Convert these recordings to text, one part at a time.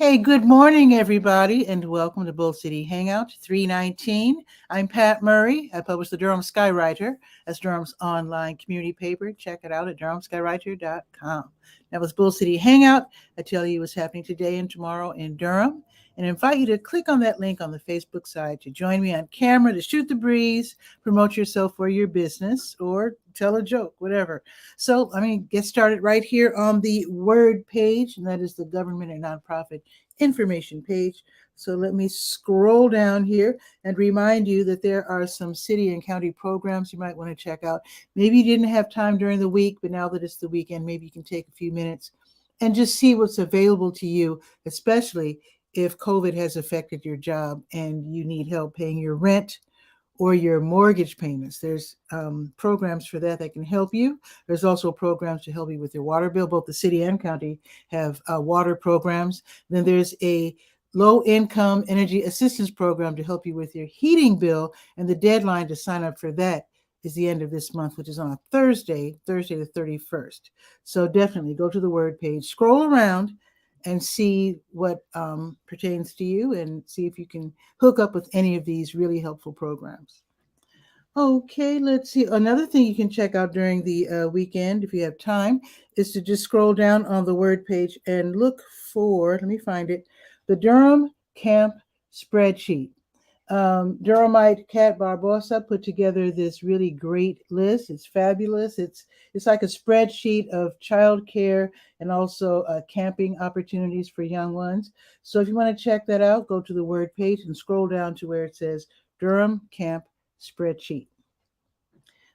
Hey, good morning, everybody, and welcome to Bull City Hangout 319. I'm Pat Murray. I publish the Durham Skywriter. That's Durham's online community paper. Check it out at durhamskywriter.com. That was Bull City Hangout. I tell you what's happening today and tomorrow in Durham, and invite you to click on that link on the Facebook side to join me on camera to shoot the breeze, promote yourself or your business, or tell a joke, whatever. So let me get started right here on the Word page, and that is the government and nonprofit information page. So let me scroll down here and remind you that there are some city and county programs you might want to check out. Maybe you didn't have time during the week, but now that it's the weekend, maybe you can take a few minutes and just see what's available to you, especially if COVID has affected your job and you need help paying your rent or your mortgage payments. There's programs for that can help you. There's also programs to help you with your water bill. Both the city and county have water programs. Then there's a low-income energy assistance program to help you with your heating bill, and the deadline to sign up for that is the end of this month, which is on a Thursday the 31st. So definitely go to the Word page, scroll around, and see what pertains to you, and see if you can hook up with any of these really helpful programs. Okay, let's see. Another thing you can check out during the weekend, if you have time, is to just scroll down on the Word page and look for, let me find it, the Durham Camp Spreadsheet. Durhamite Kat Barbosa put together this really great list. It's fabulous. It's like a spreadsheet of childcare and also camping opportunities for young ones. So if you want to check that out, go to the Word page and scroll down to where it says Durham Camp Spreadsheet.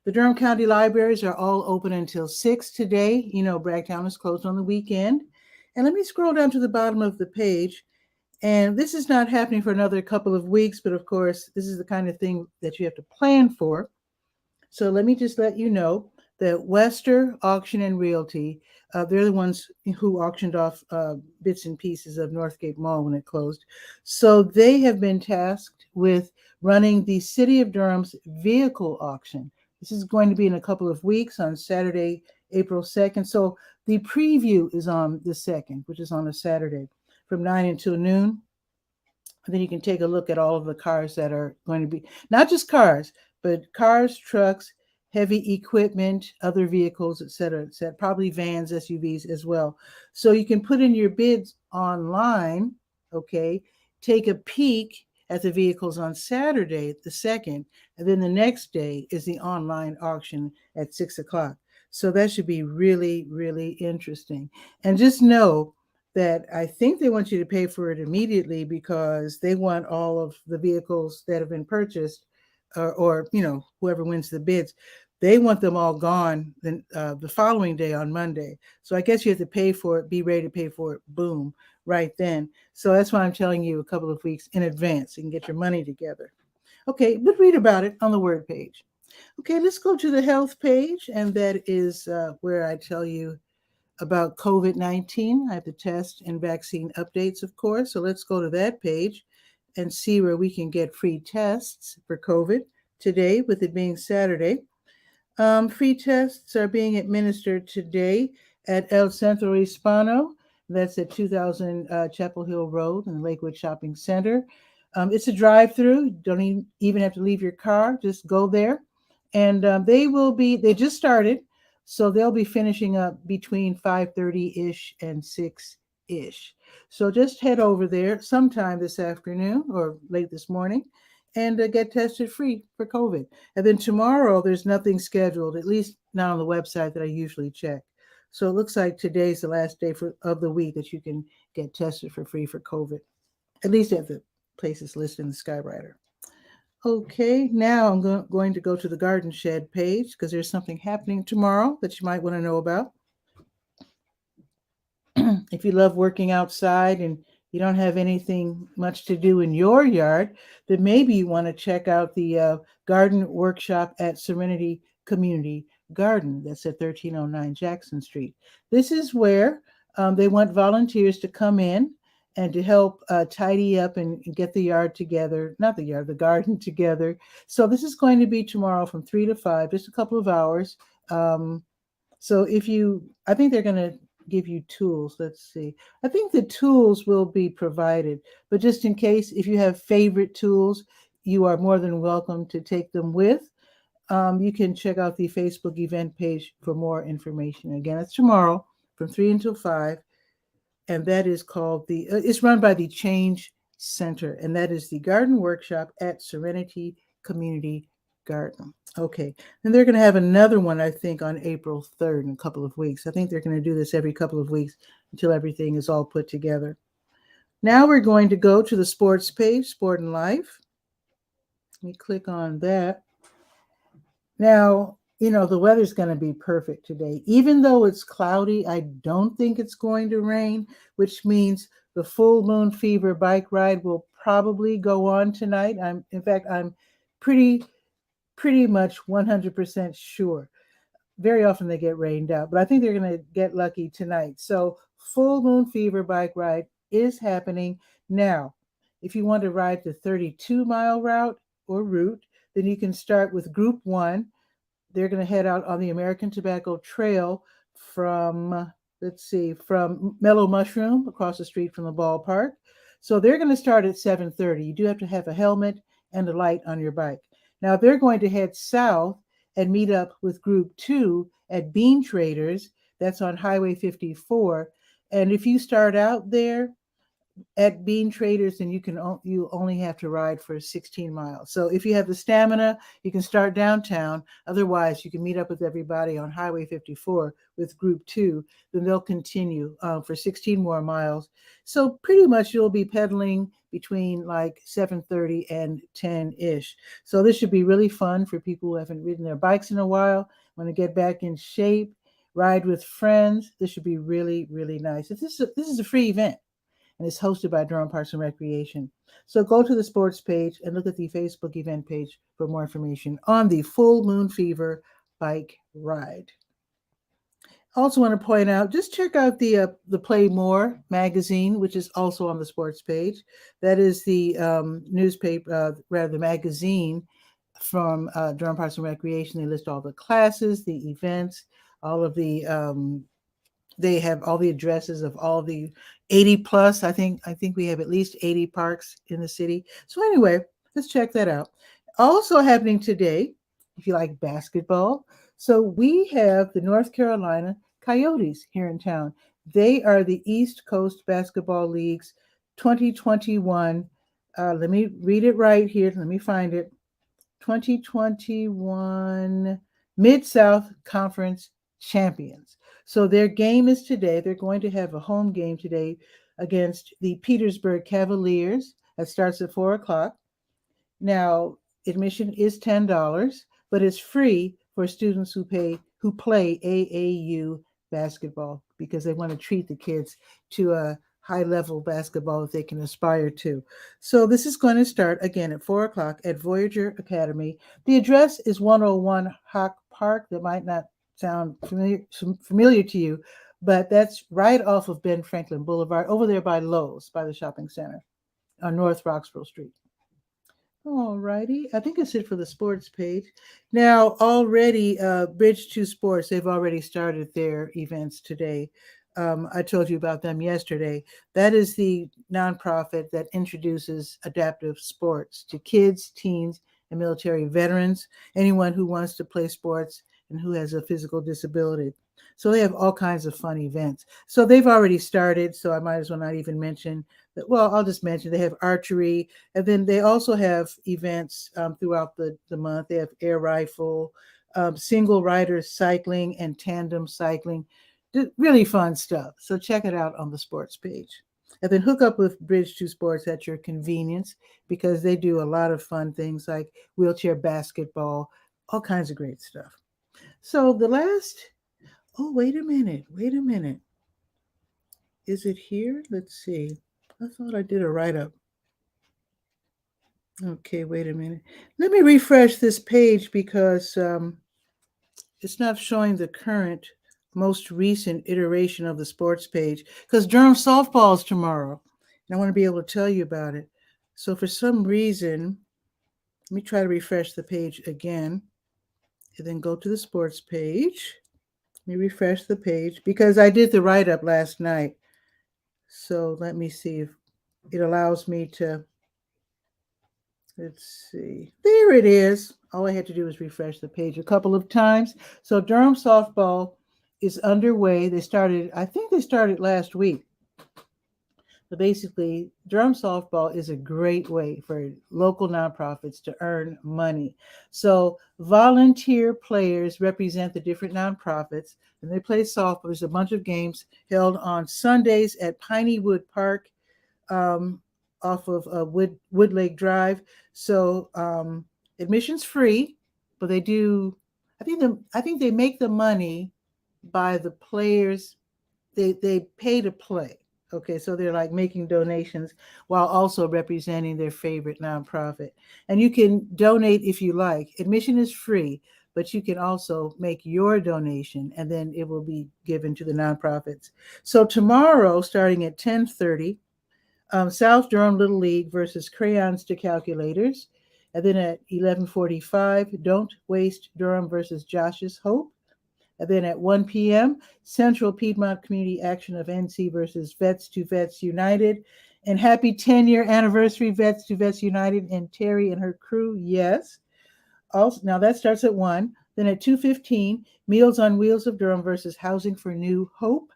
The Durham County Libraries are all open until 6 today. You know, Bragtown is closed on the weekend. And let me scroll down to the bottom of the page. And this is not happening for another couple of weeks, but of course, this is the kind of thing that you have to plan for. So let me just let you know that Wester Auction and Realty, they're the ones who auctioned off bits and pieces of Northgate Mall when it closed. So they have been tasked with running the City of Durham's vehicle auction. This is going to be in a couple of weeks on Saturday, April 2nd. So the preview is on the 2nd, which is on a Saturday, from 9 until noon. And then you can take a look at all of the cars that are going to be, not just cars, but cars, trucks, heavy equipment, other vehicles, et cetera, probably vans, SUVs as well. So you can put in your bids online, okay, take a peek at the vehicles on Saturday, the 2nd, and then the next day is the online auction at 6 o'clock. So that should be really, really interesting. And just know that I think they want you to pay for it immediately because they want all of the vehicles that have been purchased or you know, whoever wins the bids, they want them all gone the following day on Monday. So I guess you have to pay for it, be ready to pay for it, boom, right then. So that's why I'm telling you a couple of weeks in advance so you can get your money together. Okay, but read about it on the Word page. Okay, let's go to the health page, and that is where I tell you about COVID-19. I have the test and vaccine updates, of course. So let's go to that page and see where we can get free tests for COVID today, with it being Saturday. Free tests are being administered today at El Centro Hispano. That's at 2000 Chapel Hill Road in the Lakewood Shopping Center. It's a drive-through. Don't even have to leave your car. Just go there. And they just started. So they'll be finishing up between 5:30-ish and 6-ish. So just head over there sometime this afternoon or late this morning and get tested free for COVID. And then tomorrow, there's nothing scheduled, at least not on the website that I usually check. So it looks like today's the last day of the week that you can get tested for free for COVID, at least at the places listed in the Skywriter. Okay, now I'm going to go to the Garden Shed page because there's something happening tomorrow that you might want to know about. If you love working outside and you don't have anything much to do in your yard, then maybe you want to check out the garden workshop at Serenity Community Garden. That's at 1309 Jackson Street. This is where they want volunteers to come in and to help tidy up and get the yard together, not the yard, the garden together. So this is going to be tomorrow from 3 to 5, just a couple of hours. So I think they're going to give you tools. Let's see. I think the tools will be provided, but just in case, if you have favorite tools, you are more than welcome to take them with. You can check out the Facebook event page for more information. Again, it's tomorrow from 3 until 5, and that is called it's run by the Change Center, and that is the garden workshop at Serenity Community Garden. Okay, and they're going to have another one, I think, on April 3rd in a couple of weeks. I think they're going to do this every couple of weeks until everything is all put together. Now we're going to go to the sports page, Sport and Life. Let me click on that. Now, the weather's going to be perfect today. Even though it's cloudy, I don't think it's going to rain, which means the full moon fever bike ride will probably go on tonight. I'm pretty much 100% sure. Very often they get rained out, but I think they're going to get lucky tonight. So full moon fever bike ride is happening. Now, if you want to ride the 32-mile route, then you can start with Group 1. They're going to head out on the American Tobacco Trail from Mellow Mushroom across the street from the ballpark. So they're going to start at 7:30. You do have to have a helmet and a light on your bike. Now they're going to head south and meet up with Group 2 at Bean Traders. That's on Highway 54. And if you start out there at Bean Traders, then you only have to ride for 16 miles. So if you have the stamina, you can start downtown. Otherwise, you can meet up with everybody on Highway 54 with Group 2. Then they'll continue for 16 more miles. So pretty much you'll be pedaling between like 7:30 and 10-ish. So this should be really fun for people who haven't ridden their bikes in a while, want to get back in shape, ride with friends. This should be really, really nice. This is a free event, and it's hosted by Durham Parks and Recreation. So go to the sports page and look at the Facebook event page for more information on the Full Moon Fever bike ride. Also want to point out, just check out the Play More magazine, which is also on the sports page. That is the the magazine from Durham Parks and Recreation. They list all the classes, the events, all of the they have all the addresses of all the 80 plus. I think we have at least 80 parks in the city. So anyway, let's check that out. Also happening today, if you like basketball, so we have the North Carolina Coyotes here in town. They are the East Coast Basketball League's 2021. Let me read it right here. Let me find it. 2021 Mid-South Conference champions. So their game is today. They're going to have a home game today against the Petersburg Cavaliers. That starts at 4 o'clock. Now, admission is $10, but it's free for students who play AAU basketball because they want to treat the kids to a high-level basketball that they can aspire to. So this is going to start again at 4 o'clock at Voyager Academy. The address is 101 Hawk Park. That might not sound familiar to you, but that's right off of Ben Franklin Boulevard, over there by Lowe's, by the shopping center on North Roxborough Street. All righty. I think that's it for the sports page. Now, already, Bridge to Sports, they've already started their events today. I told you about them yesterday. That is the nonprofit that introduces adaptive sports to kids, teens, and military veterans, anyone who wants to play sports and who has a physical disability. So they have all kinds of fun events. So they've already started, so I might as well not even mention that. Well, I'll just mention they have archery, and then they also have events throughout the month. They have air rifle, single rider cycling, and tandem cycling. Really fun stuff. So check it out on the sports page. And then hook up with Bridge to Sports at your convenience, because they do a lot of fun things like wheelchair basketball, all kinds of great stuff. So the last, wait a minute. Is it here? Let's see. I thought I did a write-up. Okay, wait a minute. Let me refresh this page because it's not showing the current, most recent iteration of the sports page, because Durham softball is tomorrow, and I want to be able to tell you about it. So for some reason, let me try to refresh the page again, and then go to the sports page. Let me refresh the page because I did the write-up last night. So let me see if it allows me to, let's see. There it is. All I had to do was refresh the page a couple of times. So Durham softball is underway. I think they started last week. But basically, Durham softball is a great way for local nonprofits to earn money. So volunteer players represent the different nonprofits, and they play softball. There's a bunch of games held on Sundays at Pineywood Park, off of Wood Lake Drive. So admission's free, but they do. I think they make the money by the players. They pay to play. Okay, so they're like making donations while also representing their favorite nonprofit. And you can donate if you like. Admission is free, but you can also make your donation and then it will be given to the nonprofits. So tomorrow, starting at 10:30, South Durham Little League versus Crayons to Calculators. And then at 11:45, Don't Waste Durham versus Josh's Hope. And then at 1 p.m., Central Piedmont Community Action of NC versus Vets to Vets United. And happy 10-year anniversary, Vets to Vets United and Terry and her crew. Yes. Also, now that starts at 1. Then at 2:15, Meals on Wheels of Durham versus Housing for New Hope.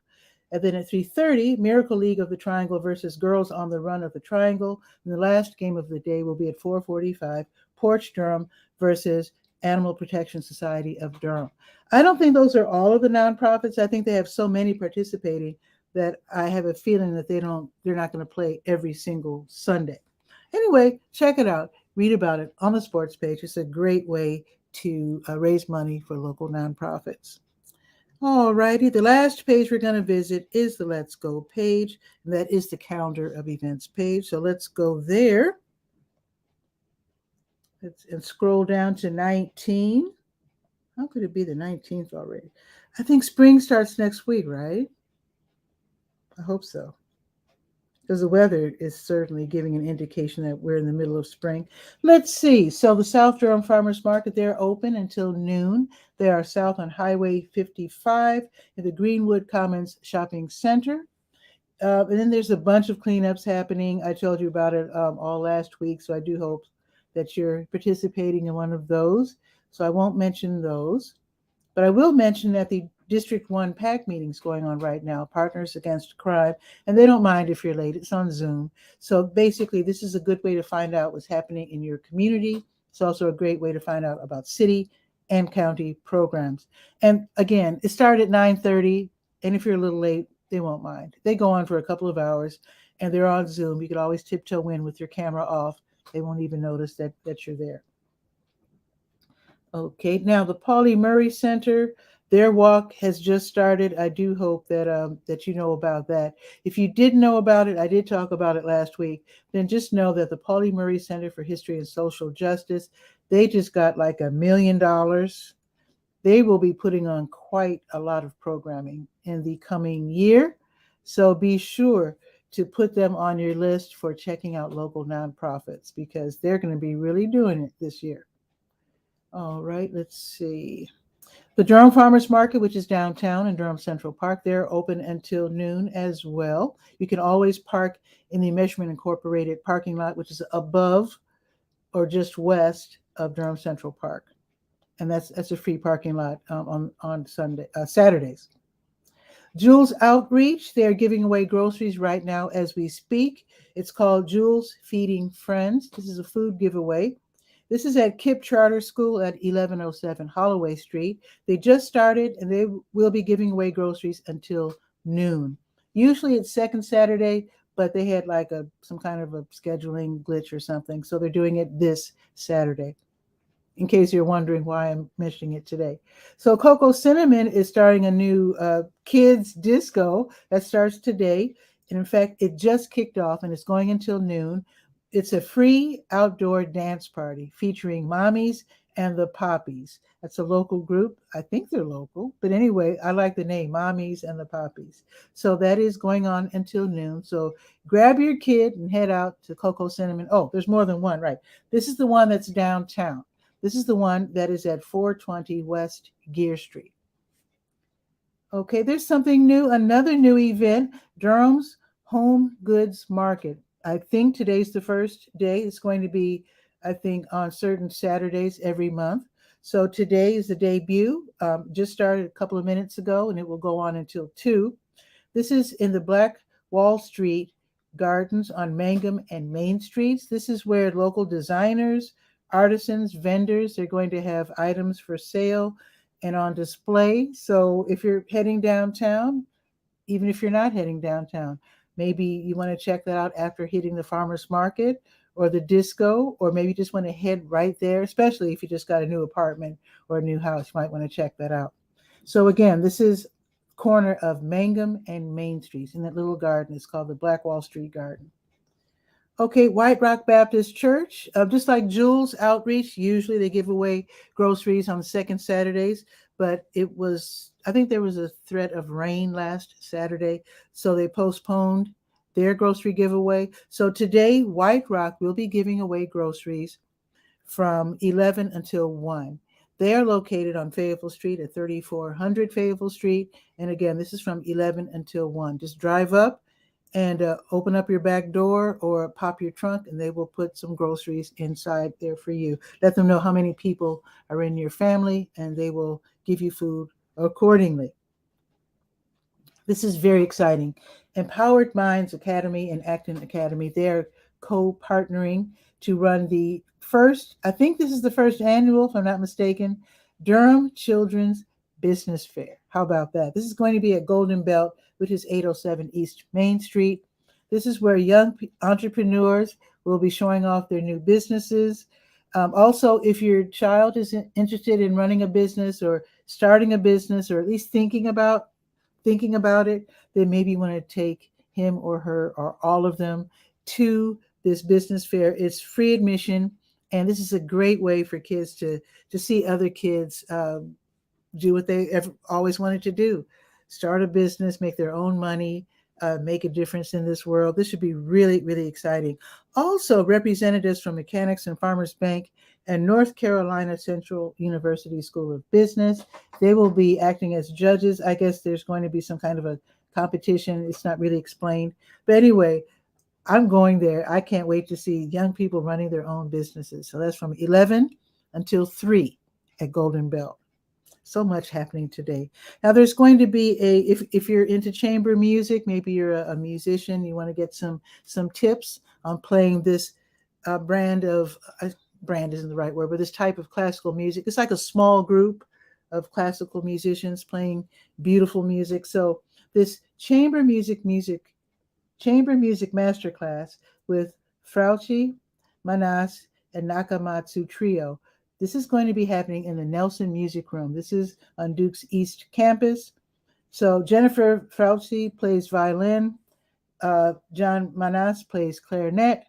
And then at 3:30, Miracle League of the Triangle versus Girls on the Run of the Triangle. And the last game of the day will be at 4:45, Porch Durham versus Animal Protection Society of Durham. I don't think those are all of the nonprofits. I think they have so many participating that I have a feeling that they're not going to play every single Sunday. Anyway, check it out. Read about it on the sports page. It's a great way to raise money for local nonprofits. All righty. The last page we're going to visit is the Let's Go page, and that is the calendar of events page. So let's go there. And scroll down to 19. How could it be the 19th already? I think spring starts next week, right? I hope so. Because the weather is certainly giving an indication that we're in the middle of spring. Let's see. So the South Durham Farmers Market, they're open until noon. They are south on Highway 55 in the Greenwood Commons Shopping Center. And then there's a bunch of cleanups happening. I told you about it all last week, so I do hope that you're participating in one of those. So I won't mention those, but I will mention that the District 1 PAC meeting's going on right now, Partners Against Crime, and they don't mind if you're late. It's on Zoom. So basically, this is a good way to find out what's happening in your community. It's also a great way to find out about city and county programs. And again, it started at 9:30, and if you're a little late, they won't mind. They go on for a couple of hours, and they're on Zoom. You can always tiptoe in with your camera off. They won't even notice that you're there. Okay, now the Pauli Murray Center, their walk has just started. I do hope that you know about that. If you didn't know about it, I did talk about it last week. Then just know that the Pauli Murray Center for History and Social Justice, they just got like $1 million. They will be putting on quite a lot of programming in the coming year. So be sure to put them on your list for checking out local nonprofits because they're going to be really doing it this year. All right, let's see. The Durham Farmers Market, which is downtown in Durham Central Park, they're open until noon as well. You can always park in the Measurement Incorporated parking lot, which is above or just west of Durham Central Park. And that's a free parking lot on Saturdays. Jules Outreach, they're giving away groceries right now as we speak. It's called Jules Feeding Friends. This is a food giveaway. This is at KIPP Charter School at 1107 Holloway Street. They just started and they will be giving away groceries until noon. Usually it's second Saturday, but they had like some kind of a scheduling glitch or something. So they're doing it this Saturday, in case you're wondering why I'm mentioning it today. So Coco Cinnamon is starting a new kids disco that starts today. And in fact, it just kicked off and it's going until noon. It's a free outdoor dance party featuring Mommies and the Poppies. That's a local group. I think they're local. But anyway, I like the name, Mommies and the Poppies. So that is going on until noon. So grab your kid and head out to Coco Cinnamon. Oh, there's more than one, right? This is the one that's downtown. This is the one that is at 420 West Gear Street. Okay, there's something new, another new event, Durham's Home Goods Market. I think today's the first day. It's going to be, I think, on certain Saturdays every month. So today is the debut. Just started a couple of minutes ago, and it will go on until 2. This is in the Black Wall Street Gardens on Mangum and Main Streets. This is where local designers, artisans, vendors, they're going to have items for sale and on display. So if you're heading downtown, even if you're not heading downtown, maybe you want to check that out after hitting the farmers market or the disco, or maybe you just want to head right there, especially if you just got a new apartment or a new house. You might want to check that out. So again, this is corner of Mangum and Main Streets in that little garden. It's called the Black Wall Street Garden. Okay, White Rock Baptist Church, just like Jules Outreach, usually they give away groceries on the second Saturdays, but I think there was a threat of rain last Saturday, so they postponed their grocery giveaway. So today, White Rock will be giving away groceries from 11 until 1. They are located on Fayetteville Street at 3400 Fayetteville Street. And again, this is from 11 until 1. Just drive up and open up your back door or pop your trunk, and they will put some groceries inside there for you. Let them know how many people are in your family, and they will give you food accordingly. This is very exciting. Empowered Minds Academy and Acton Academy, they're co-partnering to run the first, I think this is the first annual, if I'm not mistaken, Durham Children's Business Fair. How about that? This is going to be at Golden Belt, which is 807 East Main Street. This is where young entrepreneurs will be showing off their new businesses. Also, if your child is interested in running a business or starting a business, or at least thinking about it, then maybe you want to take him or her or all of them to this business fair. It's free admission, and this is a great way for kids to see other kids do what they always wanted to do: start a business, make their own money, make a difference in this world. This should be really, really exciting. Also, representatives from Mechanics and Farmers Bank and North Carolina Central University School of Business, they will be acting as judges. I guess there's going to be some kind of a competition. It's not really explained. But anyway, I'm going there. I can't wait to see young people running their own businesses. So that's from 11 until 3 at Golden Belt. So much happening today. Now there's going to be if you're into chamber music, maybe you're a musician, you want to get some tips on playing this brand isn't the right word, but this type of classical music. It's like a small group of classical musicians playing beautiful music. So this chamber music masterclass with 𝗕𝗨𝗟𝗟 𝗖𝗜𝗧𝗬 and Nakamatsu Trio. This is going to be happening in the Nelson Music Room. This is on Duke's East Campus. So Jennifer 𝗕𝗨𝗟𝗟 plays violin, John Manas plays clarinet,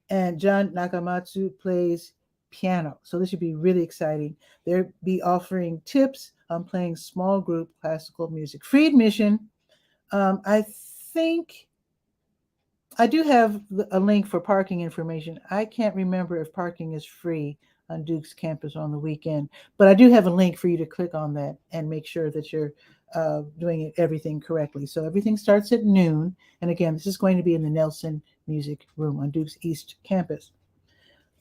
and John Nakamatsu plays piano. So this should be really exciting. They'll be offering tips on playing small group classical music. Free admission. I think I do have a link for parking information. I can't remember if parking is free on Duke's campus on the weekend, but I do have a link for you to click on that and make sure that you're doing everything correctly. So everything starts at noon. And again, this is going to be in the Nelson Music Room on Duke's East Campus.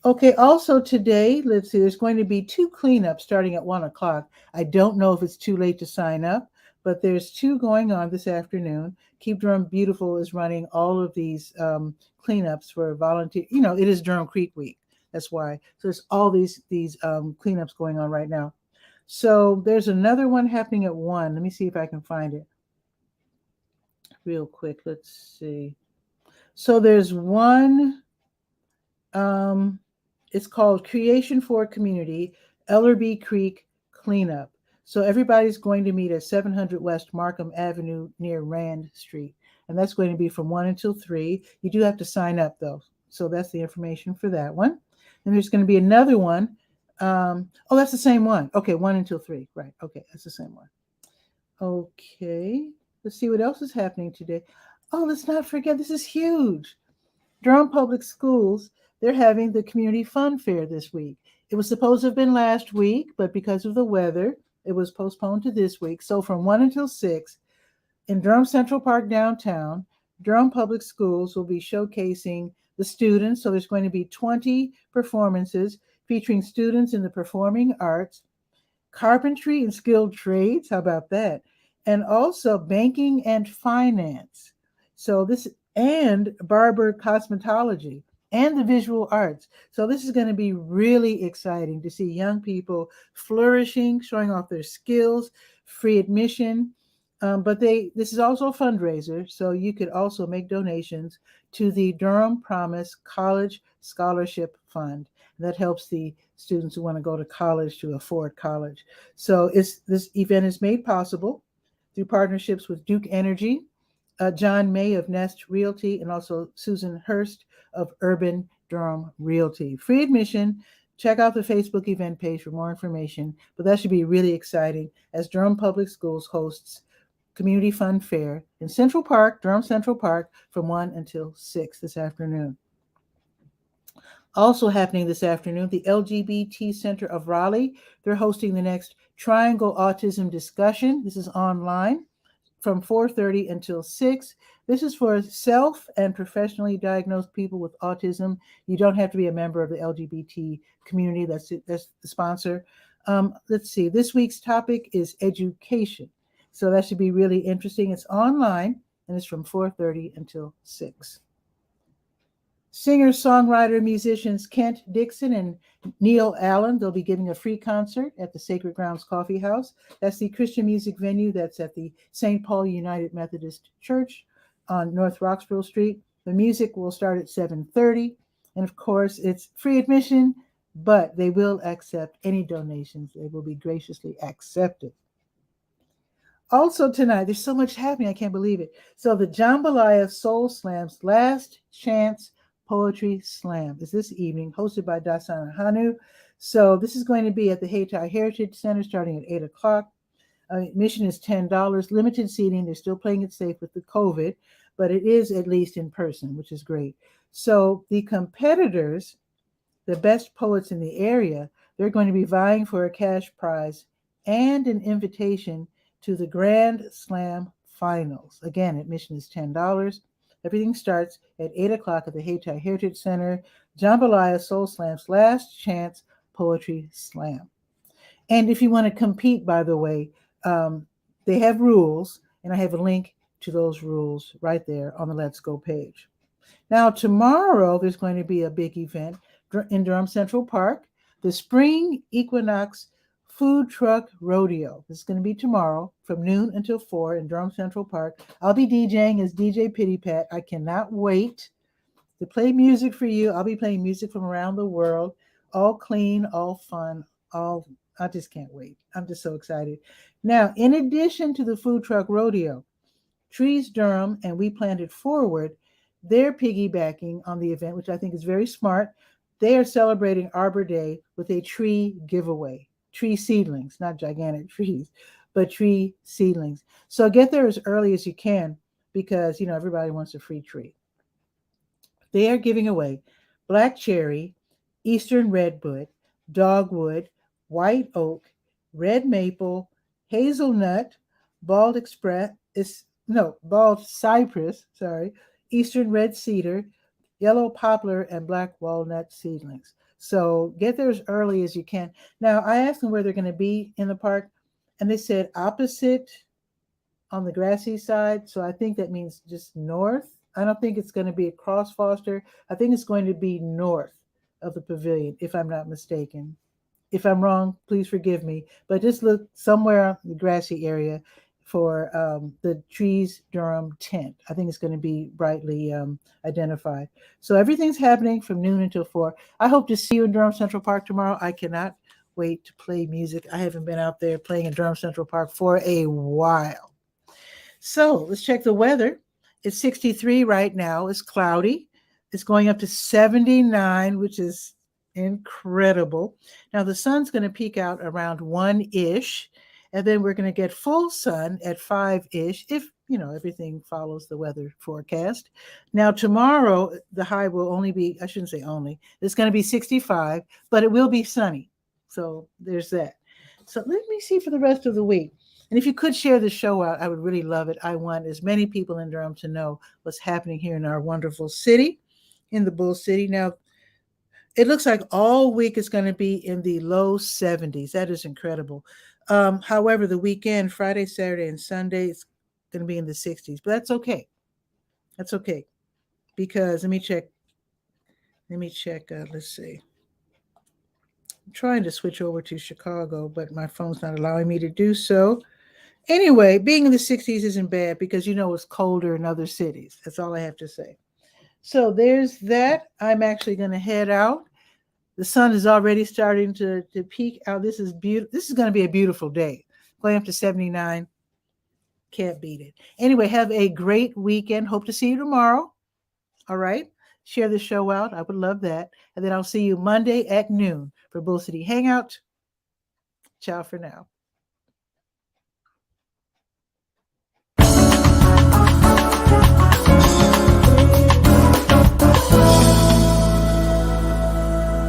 Okay, also today, let's see, there's going to be 2 cleanups starting at 1 o'clock. I don't know if it's too late to sign up, but there's 2 going on this afternoon. Keep Durham Beautiful is running all of these cleanups for volunteer. You know, it is Durham Creek Week. That's why. So there's all these cleanups going on right now. So there's another one happening at 1. Let me see if I can find it real quick. Let's see. So there's one. It's called Creation for Community, Ellerby Creek Cleanup. So everybody's going to meet at 700 West Markham Avenue near Rand Street. And that's going to be from 1 until 3. You do have to sign up, though. So that's the information for that one. And there's going to be another one. That's the same one. Okay, 1 until 3. Right. Okay, that's the same one. Okay, let's see what else is happening today. Oh, let's not forget, this is huge. Durham Public Schools, they're having the Community Fun Fair this week. It was supposed to have been last week, but because of the weather, It was postponed to this week. So from 1 until 6 in Durham Central Park downtown, Durham Public Schools will be showcasing the students. So there's going to be 20 performances featuring students in the performing arts, carpentry and skilled trades. How about that? And also banking and finance. So this and barber cosmetology and the visual arts. So this is going to be really exciting to see young people flourishing, showing off their skills, free admission. But this is also a fundraiser, so you could also make donations to the Durham Promise College Scholarship Fund. That helps the students who want to go to college to afford college. So this event is made possible through partnerships with Duke Energy, John May of Nest Realty, and also Susan Hurst of Urban Durham Realty. Free admission. Check out the Facebook event page for more information. But that should be really exciting as Durham Public Schools hosts Community Fun Fair in Central Park, Durham Central Park, from 1 until 6 this afternoon. Also happening this afternoon, the LGBT Center of Raleigh. They're hosting the next Triangle Autism discussion. This is online from 4:30 until 6. This is for self and professionally diagnosed people with autism. You don't have to be a member of the LGBT community. That's the sponsor. Let's see. This week's topic is education. So that should be really interesting. It's online, and it's from 4:30 until 6. Singer, songwriter, musicians Kent Dixon and Neil Allen, they'll be giving a free concert at the Sacred Grounds Coffee House. That's the Christian music venue that's at the St. Paul United Methodist Church on North Roxborough Street. The music will start at 7:30. And of course, it's free admission, but they will accept any donations. They will be graciously accepted. Also tonight, there's so much happening, I can't believe it. So the 𝗕𝗨𝗟𝗟 𝗖𝗓 Last Chance Poetry Slam is this evening, hosted by Dasana Hanu. So this is going to be at the 𝗕𝗨𝗟𝗟 Heritage Center starting at 8 o'clock. Admission is $10, limited seating. They're still playing it safe with the COVID, but it is at least in person, which is great. So the competitors, the best poets in the area, they're going to be vying for a cash prize and an invitation to the Grand Slam Finals. Again, admission is $10. Everything starts at 8 o'clock at the 𝗕𝗨𝗟𝗟 Heritage Center. 𝗕𝗨𝗟𝗟 𝗖𝗓 Last Chance Poetry Slam. And if you want to compete, by the way, they have rules, and I have a link to those rules right there on the Let's Go page. Now, tomorrow, there's going to be a big event in Durham Central Park, the Spring Equinox Food Truck Rodeo. This is going to be tomorrow from noon until 4 in Durham Central Park. I'll be DJing as DJ Pitty Pat. I cannot wait to play music for you. I'll be playing music from around the world, all clean, all fun, I just can't wait. I'm just so excited. Now, in addition to the Food Truck Rodeo, Trees Durham and We Planted Forward, they're piggybacking on the event, which I think is very smart. They are celebrating Arbor Day with a tree giveaway. Tree seedlings, not gigantic trees, but tree seedlings. So get there as early as you can because, everybody wants a free tree. They are giving away black cherry, eastern redwood, dogwood, white oak, red maple, hazelnut, bald cypress, eastern red cedar, yellow poplar, and black walnut seedlings. So get there as early as you can. Now, I asked them where they're going to be in the park, and they said opposite on the grassy side. So I think that means just north. I don't think it's going to be across Foster. I think it's going to be north of the pavilion, if I'm not mistaken. If I'm wrong, please forgive me. But just look somewhere in the grassy area for the Trees Durham tent. I think it's going to be brightly identified. So everything's happening from noon until 4. I hope to see you in Durham Central Park tomorrow. I cannot wait to play music. I haven't been out there playing in Durham Central Park for a while. So let's check the weather. It's 63 right now. It's cloudy. It's going up to 79, which is incredible. Now the sun's going to peak out around 1-ish. And then we're going to get full sun at 5-ish if, everything follows the weather forecast. Now, tomorrow, the high will only be, I shouldn't say only, it's going to be 65, but it will be sunny. So there's that. So let me see for the rest of the week. And if you could share the show out, I would really love it. I want as many people in Durham to know what's happening here in our wonderful city, in the Bull City. Now, it looks like all week is going to be in the low 70s. That is incredible. However, the weekend, Friday, Saturday, and Sunday, it's going to be in the 60s. But that's okay. That's okay. Because let me check. Let's see. I'm trying to switch over to Chicago, but my phone's not allowing me to do so. Anyway, being in the 60s isn't bad because it's colder in other cities. That's all I have to say. So there's that. I'm actually going to head out. The sun is already starting to peek out. This is beautiful. This is going to be a beautiful day. Going up to 79. Can't beat it. Anyway, have a great weekend. Hope to see you tomorrow. All right. Share the show out. I would love that. And then I'll see you Monday at noon for Bull City Hangout. Ciao for now.